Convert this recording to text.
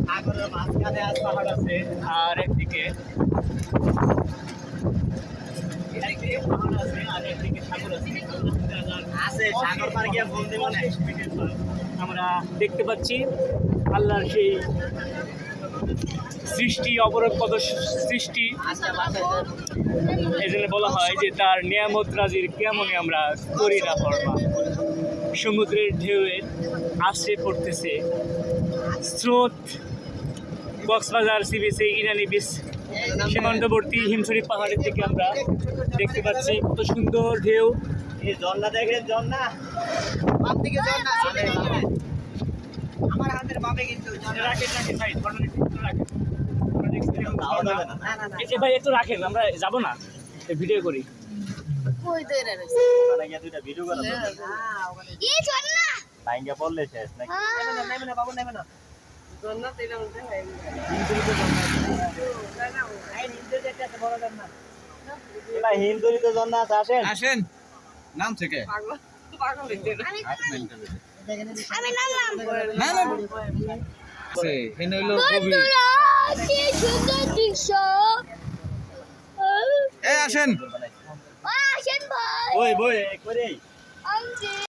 সাগরের মাঝখানে আজ পাহাড় আছে, আর একদিকে পাহাড় আছে, আর একদিকে সাগর আছে। সাগর পার গিয়ে বলতে মানে আমরা দেখতে পাচ্ছি আল্লাহর সেই সৃষ্টি, অপরূপ কত সৃষ্টি। এই জন্য বলা হয় যে তার নিয়ামত রাজির কেমনই আমরা করি না ফরমা। সমুদ্রের ঢেউয়ের আশ্রে পড়তেছে স্রোত। কক্সবাজার সি বিচে, ইরানি বিচ সীমান্তবর্তী হিমছড়ি পাহাড়ের থেকে আমরা দেখতে পাচ্ছি কত সুন্দর ঢেউ। এই ঝর্ণা দেখেন, ঝর্ণা বাম দিকে, ঝর্ণা আমার হাতের বামে কিন্তু ভাই ভাই একটু রাখেন, আমরা যাবো না, ভিডিও করি। ভিডিও করা বললে শেষ নাকি? হিন্দুরিতে ঝর্ণা আছে, আসেন আসেন নাম থেকে আসেন বই বই